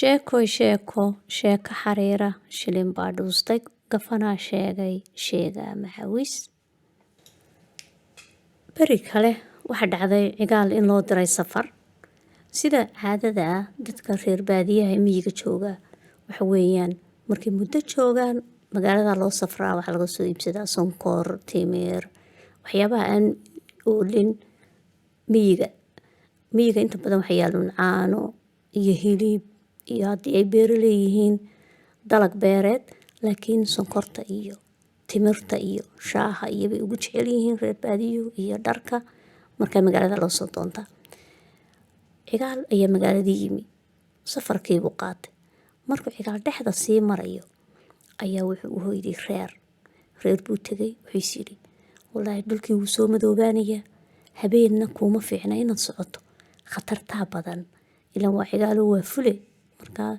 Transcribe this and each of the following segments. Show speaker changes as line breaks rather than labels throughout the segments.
Sheeko sheeko xariira shilin baa dhuustay gafanaa sheegaa maxawis. Beri kale waxa dhacday cigaal in loo diray safar. Sida caadada ah dadka reer baadiyaha miyiga jooga waxa weeyaan markay muddo joogaan magaalada loo safraa waxa laga soo iibsadaa sonkor, timir, waxyaabaha aan oolin miyiga. Miyiga inta badan waxa yaaluun caano iyo hilib iyo haddii ay beero leeyihiin dalag beereed laakiin sonkorta iyo timirta iyo shaaha iyo bay ugu jecel yihiin reer baadiyuhu iyo dharka marka magaalada loo soo doontaa. Cigaal ayaa magaaladii yimi safarkiibuu qaatay markuu cigaal dhexda sii marayo ayaa wuxuu u hoyday reer buu tegay wuxuu yidhi wallaahi dhulkii wuu soo madoobaanayaa habeenna kuuma fiicna inaad socoto khatartaa badan ilaan waa cigaalo waa fule markaa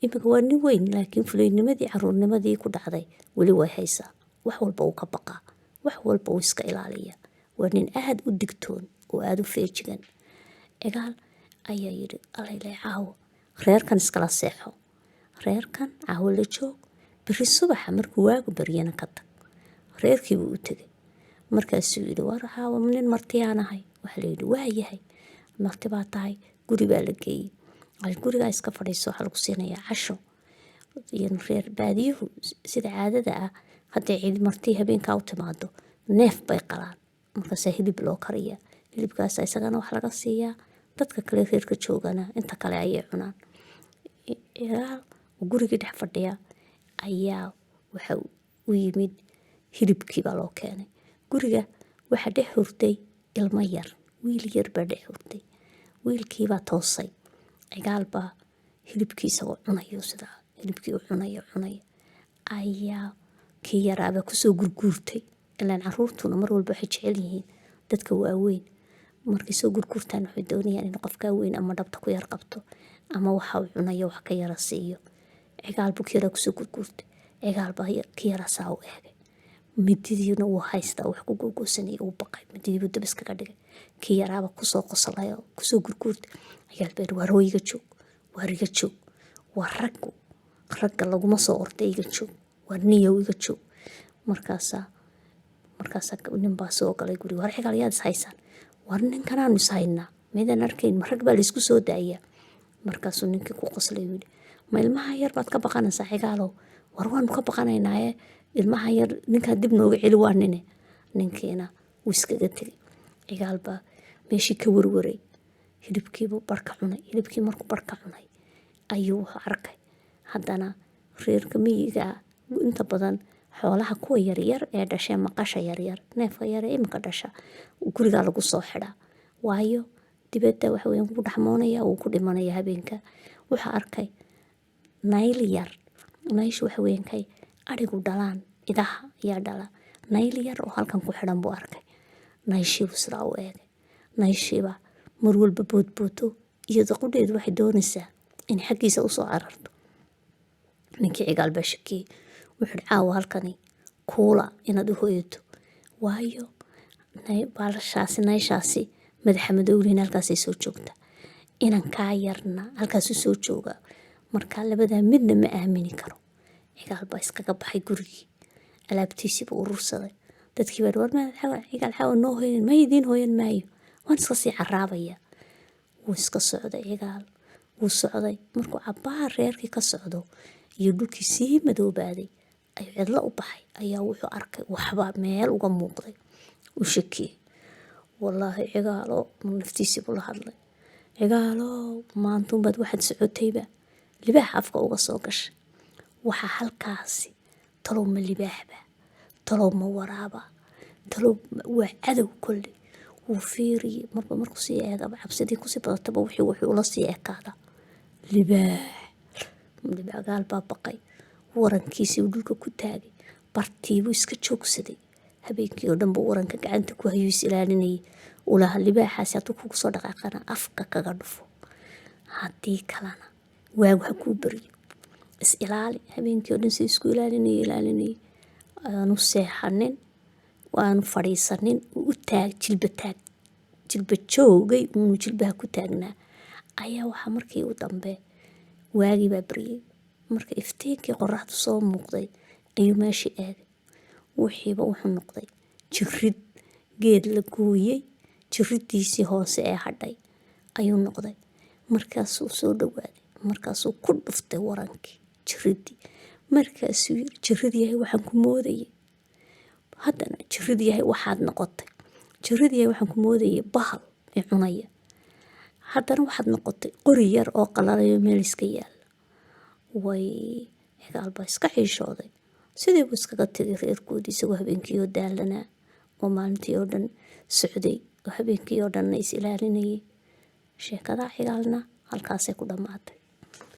imika waa nin weyn laakiin fulaynimadii caruurnimadii ku dhacday weli way haysaa wax walba uu ka baqaa wax walba uu iska ilaaliyaa waa nin aad u digtoon oo aad u feejigan. Cigaal ayaa yidhi allaylay caawo reerkan iskala seexo reerkan caawo la joog beri subaxa markuu waagu baryana ka tag. Reerkiibuu u tegay markaasuu yidhi war caawo nin martiyaan ahay waxaa la yidhi waa yahay marti baa tahay guri baa la geeyey gurigaa iska fadhiiso waxaa lagu siinayaa casho iyo reer baadiyuhu sida caadada ah hadday cid marti habeenkaa u timaado neef bay qalaan markaasaa hilib loo kariyaa hilibkaas isagana wax laga siiyaa dadka kale reerka joogana inta kale ayay cunaan. Cigaal gurigii dhex fadhiya ayaa waxa u yimid hilibkii baa loo keenay guriga waxaa dhex hurtay ilmo yar wiil yar baa dhex hurtay wiilkiibaa toosay cigaal baa hilibkii isagoo cunayo sidaa hilibkii u cunaya ayaa kii yaraaba kusoo gurguurtay ilaan caruurtuna mar walba waxay jecel yihiin dadka waaweyn markay soo gurguurtaan waxay doonayaan in qofkaa weyn ama dhabta ku yar qabto ama waxa uu cunayo wax ka yara siiyo. Cigaal buu kii yaraa kusoo gurguurtay cigaal baa kii yaraa saa u eegay mididiina wuu haystaa wax ku googoosanaya uu baqay mididiibuu dab iskaga dhigay kii yaraaba kusoo qoslay oo kusoo gurguurtay cigaal baa waar iga joog waa ragga laguma soo orday iga joog waar niyow iga joog markaasaa nin baa soo galay guri war cigaal yaad is haysaan war ninkanaanu is haynaa midaan arkayn ma rag baa laysku soo daayaa markaasuu ninkii ku qoslay yidhi ma ilmaha yar baad ka baqanaysaa cigaalow war waanu ka baqanaynaaye ilmaha yar ninkaa dib nooga celi waa nine ninkiina wuu iskaga tegay. Cigaal baa meeshii ka warwaray hilibkiibuu barka cunay hilibkii markuu barka cunay ayuu wuxuu arkay haddana reerka miyiga inta badan xoolaha kuwa yaryar ee dhashee maqasha yaryar neefka yar ee imika dhasha gurigaa lagu soo xidhaa waayo dibadda waxa weeyaan wuu dhaxmoonaya wuu ku dhimanaya habeenka. Wuxuu arkay nayl yar nayshu waxa weeyaan kay arigu dhalaan idaha ayaa dhala nayl yar oo halkan ku xidhan buu arkay nayshiibuu sidaa u eegay nayshiiba mar walba boodbooto iyada qudheedu waxay doonaysaa in xaggiisa usoo cararto. Ninkii cigaal baa shakiyey wuxuu yidhi caawa halkani kuula inaad u hoyato waayo baalashaasi nayshaasi madaxa madowliin halkaasay soo joogta inankaa yarna halkaasuu soo joogaa markaa labadaa midna ma aamini karo. cigaal baa iskaga baxay gurigii alaabtiisiiba urursaday dadkii baa war cigaal caawa noo hoyan ma idiin hoyan maayo waan iska sii caraabaya wuu iska socday cigaal wuu socday markuu cabbaha reerkii ka socdo iyo dhulkii sii madoobaaday ayuu cidlo u baxay ayaa wuxuu arkay waxbaa meel uga muuqday u shakiyey wallaahi cigaalo naftiisiibuu la hadlay cigaalo maantuunbaad waxaad socotayba libaax afka uga soo gashay waxaa halkaasi talow ma libaaxba talow ma waraaba talow waa cadow kolley wuu fiiriyey marba markuu sii eegaba cabsidii kusii badataba wuxuu ula sii ekaada libaax cigaal baa baqay warankiisii uu dhulka ku taagay bartiibuu iska joogsaday habeenkii oo dhan buu waranka gacanta ku hayuu is ilaalinayay ulaha libaaxaasi hadduu kugu soo dhaqaaqana afka kaga dhufo haddii kalena waagu ha kuu baryo is ilaali habeenkii oo dhan si isku ilaalinayay aanu seexanin waanu fadhiisanin u taag jilba joogay uunu jilbaha ku taagnaa ayaa waxaa markii u dambe waagii baa baryay. Marka iftiinkii qoraxdu soo muuqday ayuu meeshii aaday. Wixiiba wuxuu noqday jirid geed la gooyey, jiridiisii hoose ee hadhay ayuu noqday. Markaasuu soo dhowaaday, markaasuu ku dhuftay warankii jiridii. Markaasuu yiri, jirid yahay waxaan ku moodayay, haddana jirid yahay waxaad noqotay. Jirid yahay waxaan ku moodayay bahal i cunaya, haddana waxaad noqotay qori yar oo qalalayo meel iska yaala. Way cigaal baa iska xiishooday, sidii buu iskaga tegay reerkoodii isagoo habeenkii oo daalanaa oo maalintii oo dhan socday oo habeenkii oo dhanna is ilaalinayay. Sheekada cigaalna halkaasay ku dhammaatay.